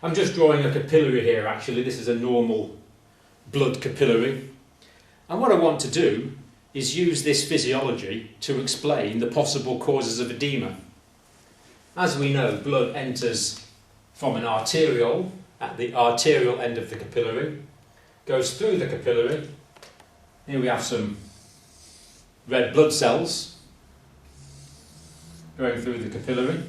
I'm just drawing a capillary here actually. This is a normal blood capillary. And what I want to do is use this physiology to explain the possible causes of edema. As we know, blood enters from an arteriole at the arterial end of the capillary, goes through the capillary. Here we have some red blood cells going through the capillary.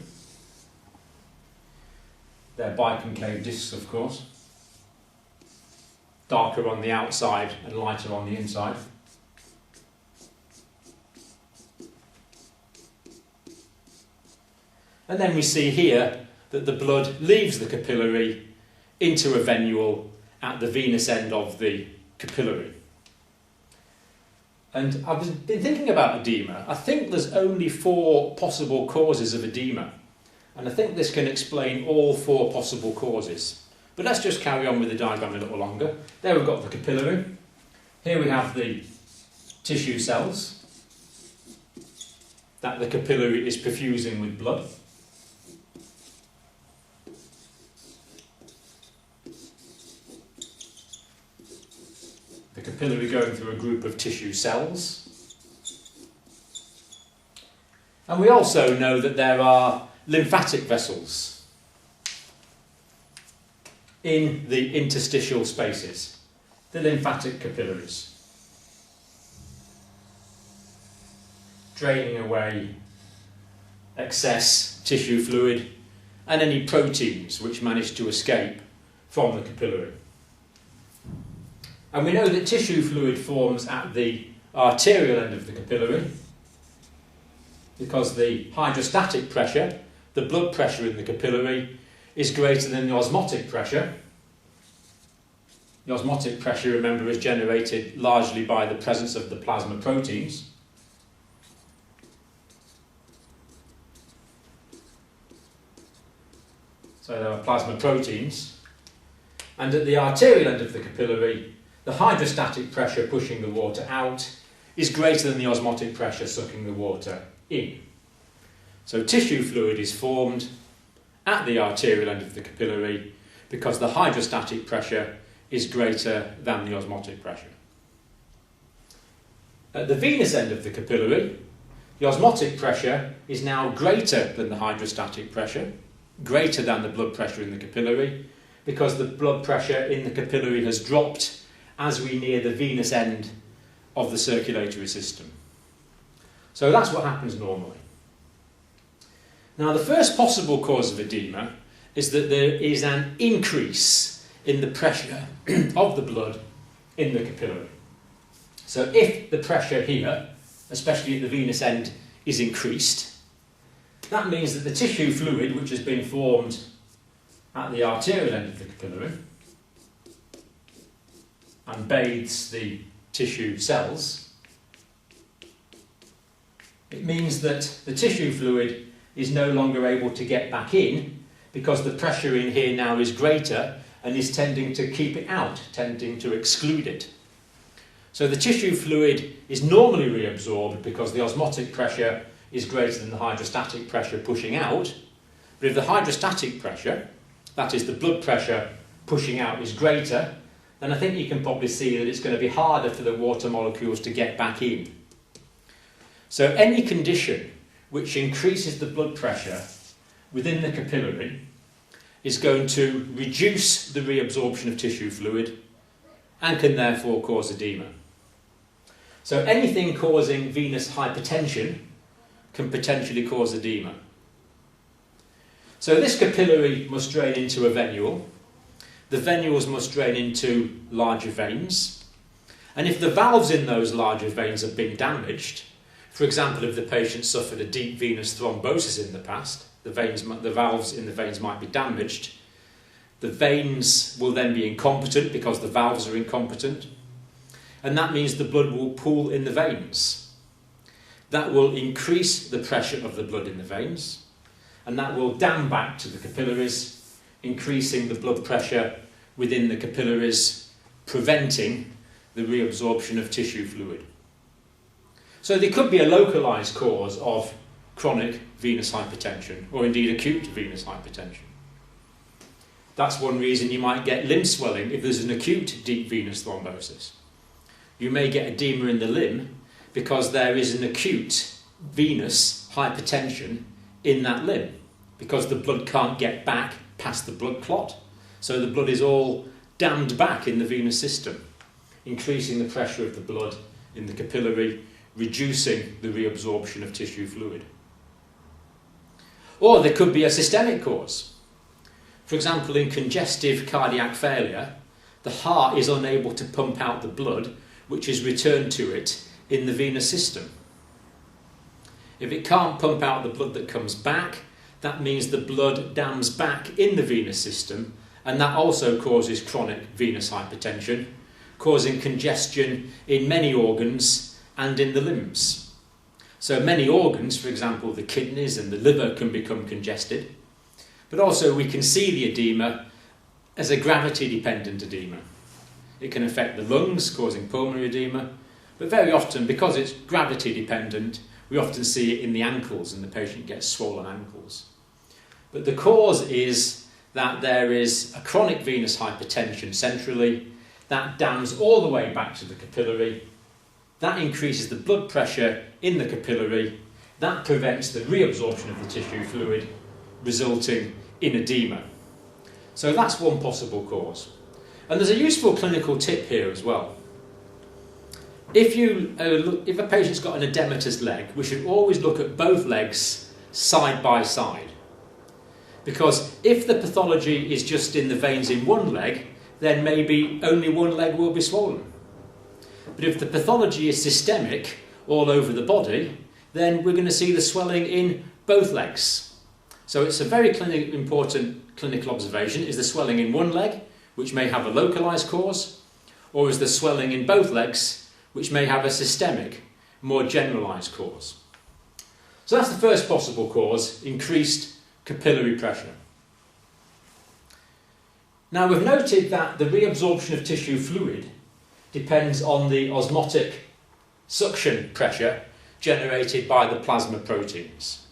They're biconcave discs, of course. Darker on the outside and lighter on the inside. And then we see here that the blood leaves the capillary into a venule at the venous end of the capillary. And I've been thinking about edema. I think there's only 4 possible causes of edema. And I think this can explain all 4 possible causes. But let's just carry on with the diagram a little longer. There we've got the capillary. Here we have the tissue cells that the capillary is perfusing with blood. The capillary going through a group of tissue cells. And we also know that there are lymphatic vessels in the interstitial spaces, the lymphatic capillaries, draining away excess tissue fluid and any proteins which manage to escape from the capillary. And we know that tissue fluid forms at the arterial end of the capillary because the hydrostatic pressure, the blood pressure in the capillary, is greater than the osmotic pressure. The osmotic pressure, remember, is generated largely by the presence of the plasma proteins. So there are plasma proteins. And at the arterial end of the capillary, the hydrostatic pressure pushing the water out is greater than the osmotic pressure sucking the water in. So tissue fluid is formed at the arterial end of the capillary because the hydrostatic pressure is greater than the osmotic pressure. At the venous end of the capillary, the osmotic pressure is now greater than the hydrostatic pressure, greater than the blood pressure in the capillary, because the blood pressure in the capillary has dropped as we near the venous end of the circulatory system. So that's what happens normally. Now, the first possible cause of edema is that there is an increase in the pressure of the blood in the capillary. So if the pressure here, especially at the venous end, is increased, that means that the tissue fluid which has been formed at the arterial end of the capillary and bathes the tissue cells, it means that the tissue fluid is no longer able to get back in because the pressure in here now is greater and is tending to keep it out, tending to exclude it. So the tissue fluid is normally reabsorbed because the osmotic pressure is greater than the hydrostatic pressure pushing out. But if the hydrostatic pressure, that is the blood pressure pushing out, is greater, then I think you can probably see that it's going to be harder for the water molecules to get back in. So any condition which increases the blood pressure within the capillary is going to reduce the reabsorption of tissue fluid and can therefore cause edema. So anything causing venous hypertension can potentially cause edema. So this capillary must drain into a venule. The venules must drain into larger veins. And if the valves in those larger veins have been damaged, for example, if the patient suffered a deep venous thrombosis in the past, the valves in the veins might be damaged. The veins will then be incompetent because the valves are incompetent. And that means the blood will pool in the veins. That will increase the pressure of the blood in the veins. And that will dam back to the capillaries, increasing the blood pressure within the capillaries, preventing the reabsorption of tissue fluid. So there could be a localised cause of chronic venous hypertension, or indeed acute venous hypertension. That's one reason you might get limb swelling if there's an acute deep venous thrombosis. You may get edema in the limb because there is an acute venous hypertension in that limb, because the blood can't get back past the blood clot. So the blood is all dammed back in the venous system, increasing the pressure of the blood in the capillary, reducing the reabsorption of tissue fluid. Or there could be a systemic cause. For example, in congestive cardiac failure, the heart is unable to pump out the blood which is returned to it in the venous system. If it can't pump out the blood that comes back, that means the blood dams back in the venous system, and that also causes chronic venous hypertension, causing congestion in many organs and in the limbs. So many organs, for example the kidneys and the liver, can become congested, but also we can see the edema as a gravity-dependent edema. It can affect the lungs, causing pulmonary edema, but very often, because it's gravity-dependent, we often see it in the ankles and the patient gets swollen ankles. But the cause is that there is a chronic venous hypertension centrally that dams all the way back to the capillary. That increases the blood pressure in the capillary. That prevents the reabsorption of the tissue fluid, resulting in edema. So that's one possible cause. And there's a useful clinical tip here as well. If a patient's got an edematous leg, we should always look at both legs side by side. Because if the pathology is just in the veins in one leg, then maybe only one leg will be swollen. But if the pathology is systemic all over the body, then we're going to see the swelling in both legs. So it's a very important clinical observation. Is the swelling in one leg, which may have a localised cause, or is the swelling in both legs, which may have a systemic, more generalised cause? So that's the first possible cause, increased capillary pressure. Now we've noted that the reabsorption of tissue fluid depends on the osmotic suction pressure generated by the plasma proteins.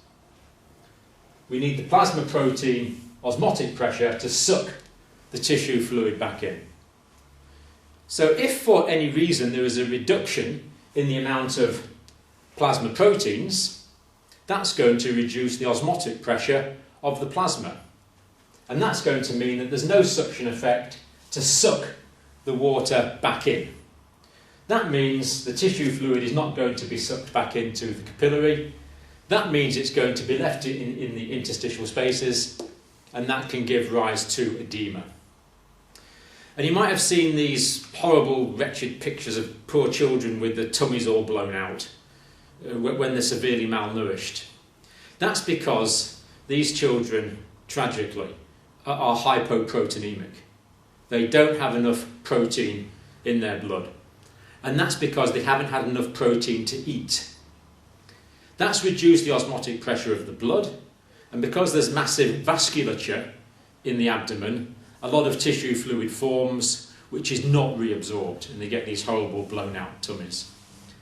We need the plasma protein osmotic pressure to suck the tissue fluid back in. So if for any reason there is a reduction in the amount of plasma proteins, that's going to reduce the osmotic pressure of the plasma. And that's going to mean that there's no suction effect to suck the water back in. That means the tissue fluid is not going to be sucked back into the capillary. That means it's going to be left in the interstitial spaces, and that can give rise to edema. And you might have seen these horrible, wretched pictures of poor children with their tummies all blown out when they're severely malnourished. That's because these children, tragically, are hypoproteinemic. They don't have enough protein in their blood. And that's because they haven't had enough protein to eat. That's reduced the osmotic pressure of the blood, and because there's massive vasculature in the abdomen, a lot of tissue fluid forms which is not reabsorbed, and they get these horrible blown out tummies.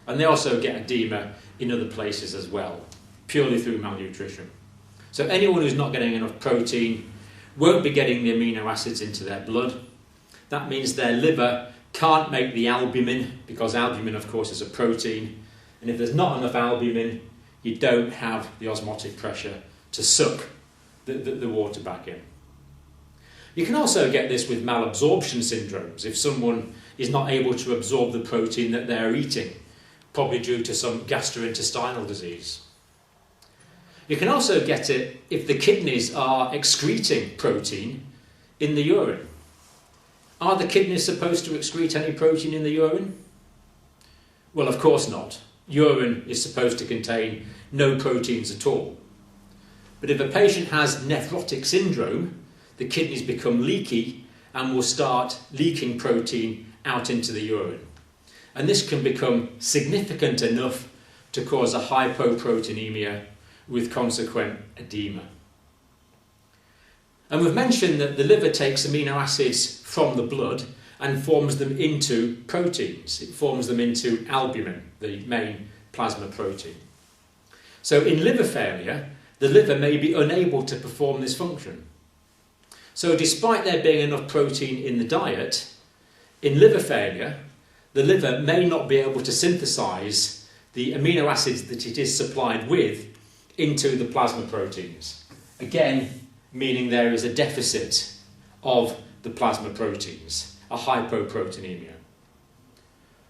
And they also get edema in other places as well, purely through malnutrition. So anyone who's not getting enough protein won't be getting the amino acids into their blood. That means their liver can't make the albumin, because albumin of course is a protein, and if there's not enough albumin, you don't have the osmotic pressure to suck the water back in. You can also get this with malabsorption syndromes, if someone is not able to absorb the protein that they're eating, probably due to some gastrointestinal disease. You can also get it if the kidneys are excreting protein in the urine. Are the kidneys supposed to excrete any protein in the urine? Well, of course not. Urine is supposed to contain no proteins at all. But if a patient has nephrotic syndrome, the kidneys become leaky and will start leaking protein out into the urine. And this can become significant enough to cause a hypoproteinemia with consequent edema. And we've mentioned that the liver takes amino acids from the blood and forms them into proteins. It forms them into albumin, the main plasma protein. So in liver failure, the liver may be unable to perform this function. So despite there being enough protein in the diet, in liver failure, the liver may not be able to synthesize the amino acids that it is supplied with into the plasma proteins. Again, meaning there is a deficit of the plasma proteins, a hypoproteinemia.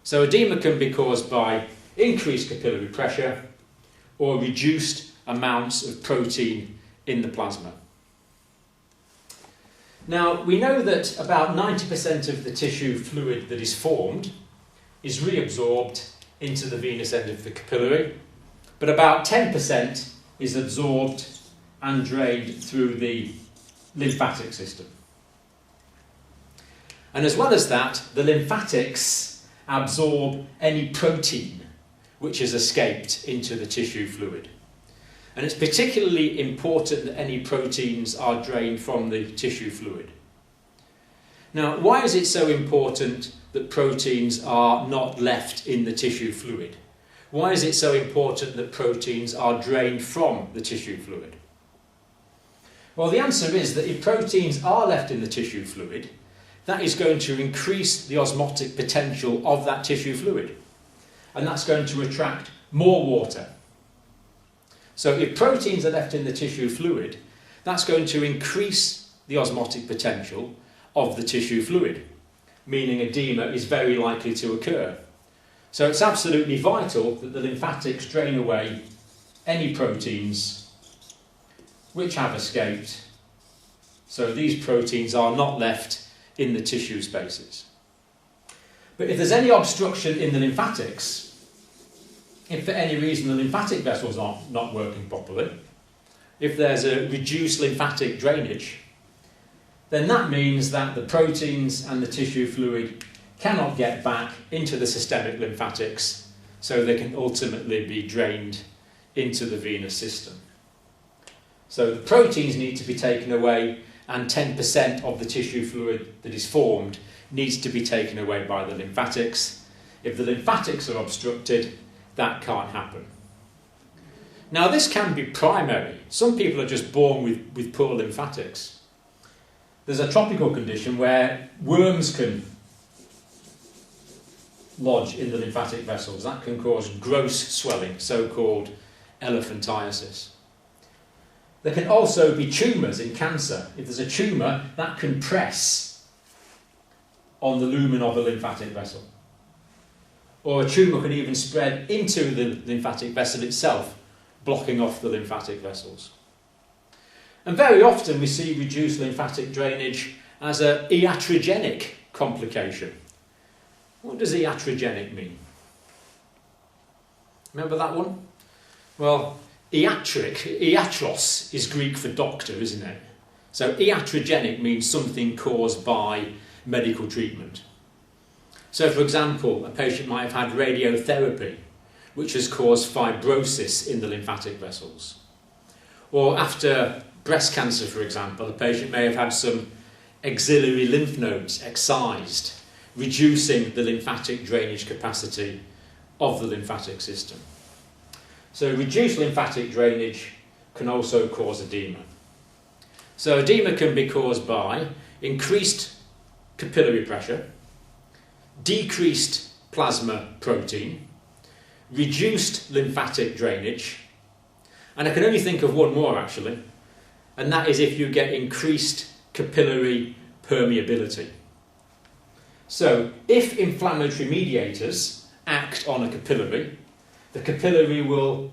So edema can be caused by increased capillary pressure or reduced amounts of protein in the plasma. Now, we know that about 90% of the tissue fluid that is formed is reabsorbed into the venous end of the capillary, but about 10% is absorbed and drained through the lymphatic system. And as well as that, the lymphatics absorb any protein which has escaped into the tissue fluid. And it's particularly important that any proteins are drained from the tissue fluid. Now, why is it so important that proteins are not left in the tissue fluid? Why is it so important that proteins are drained from the tissue fluid? Well, the answer is that if proteins are left in the tissue fluid, that is going to increase the osmotic potential of that tissue fluid. And that's going to attract more water. So if proteins are left in the tissue fluid, that's going to increase the osmotic potential of the tissue fluid, meaning edema is very likely to occur. So it's absolutely vital that the lymphatics drain away any proteins which have escaped, so these proteins are not left in the tissue spaces. But if there's any obstruction in the lymphatics, if for any reason the lymphatic vessels are not working properly, if there's a reduced lymphatic drainage, then that means that the proteins and the tissue fluid cannot get back into the systemic lymphatics, so they can ultimately be drained into the venous system. So the proteins need to be taken away, and 10% of the tissue fluid that is formed needs to be taken away by the lymphatics. If the lymphatics are obstructed, that can't happen. Now, this can be primary. Some people are just born with poor lymphatics. There's a tropical condition where worms can lodge in the lymphatic vessels. That can cause gross swelling, so-called elephantiasis. There can also be tumours in cancer. If there's a tumour, that can press on the lumen of a lymphatic vessel. Or a tumour can even spread into the lymphatic vessel itself, blocking off the lymphatic vessels. And very often we see reduced lymphatic drainage as an iatrogenic complication. What does iatrogenic mean? Remember that one? Well, iatros is Greek for doctor, isn't it? So iatrogenic means something caused by medical treatment. So, for example, a patient might have had radiotherapy, which has caused fibrosis in the lymphatic vessels. Or after breast cancer, for example, a patient may have had some axillary lymph nodes excised, reducing the lymphatic drainage capacity of the lymphatic system. So reduced lymphatic drainage can also cause edema. So edema can be caused by increased capillary pressure, decreased plasma protein, reduced lymphatic drainage, and I can only think of one more actually, and that is if you get increased capillary permeability. So if inflammatory mediators act on a capillary, the capillary will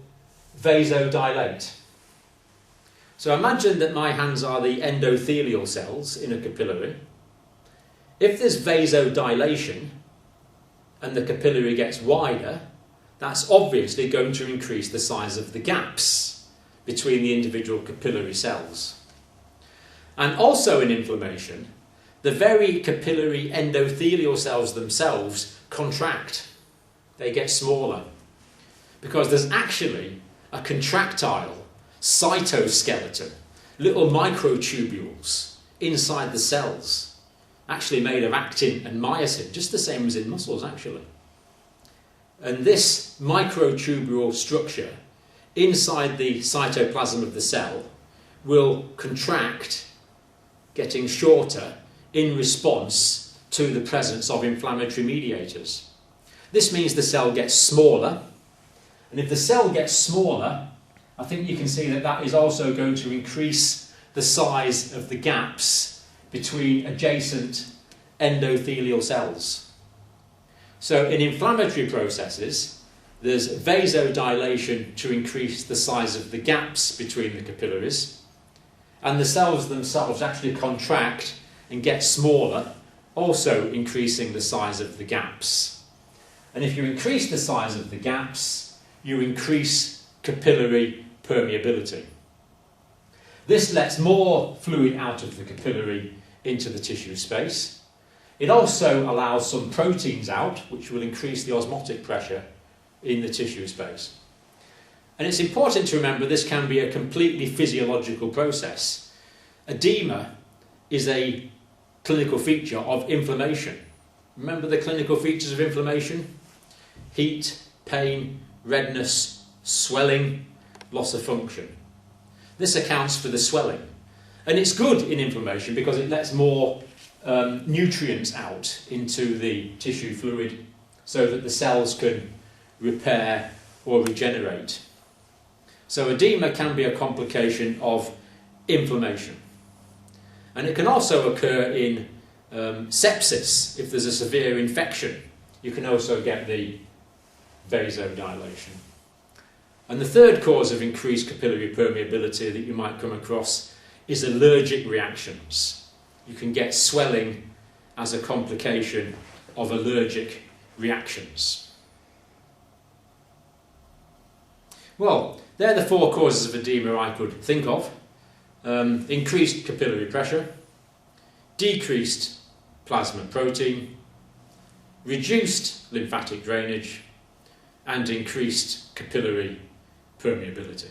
vasodilate. So imagine that my hands are the endothelial cells in a capillary. If there's vasodilation and the capillary gets wider, that's obviously going to increase the size of the gaps between the individual capillary cells. And also in inflammation, the very capillary endothelial cells themselves contract. They get smaller because there's actually a contractile cytoskeleton, little microtubules inside the cells, actually made of actin and myosin, just the same as in muscles actually. And this microtubule structure inside the cytoplasm of the cell will contract getting shorter in response to the presence of inflammatory mediators. This means the cell gets smaller, and if the cell gets smaller, I think you can see that that is also going to increase the size of the gaps between adjacent endothelial cells. So in inflammatory processes, there's vasodilation to increase the size of the gaps between the capillaries, and the cells themselves actually contract and get smaller, also increasing the size of the gaps. And if you increase the size of the gaps, you increase capillary permeability. This lets more fluid out of the capillary into the tissue space. It also allows some proteins out, which will increase the osmotic pressure in the tissue space. And it's important to remember this can be a completely physiological process. Edema is a clinical feature of inflammation. Remember the clinical features of inflammation? Heat, pain, redness, swelling, loss of function. This accounts for the swelling. And it's good in inflammation because it lets more nutrients out into the tissue fluid so that the cells can repair or regenerate. So edema can be a complication of inflammation. And it can also occur in sepsis. If there's a severe infection, you can also get the vasodilation. And the third cause of increased capillary permeability that you might come across is allergic reactions. You can get swelling as a complication of allergic reactions. Well, they're the four causes of edema I could think of. Increased capillary pressure, decreased plasma protein, reduced lymphatic drainage, and increased capillary permeability.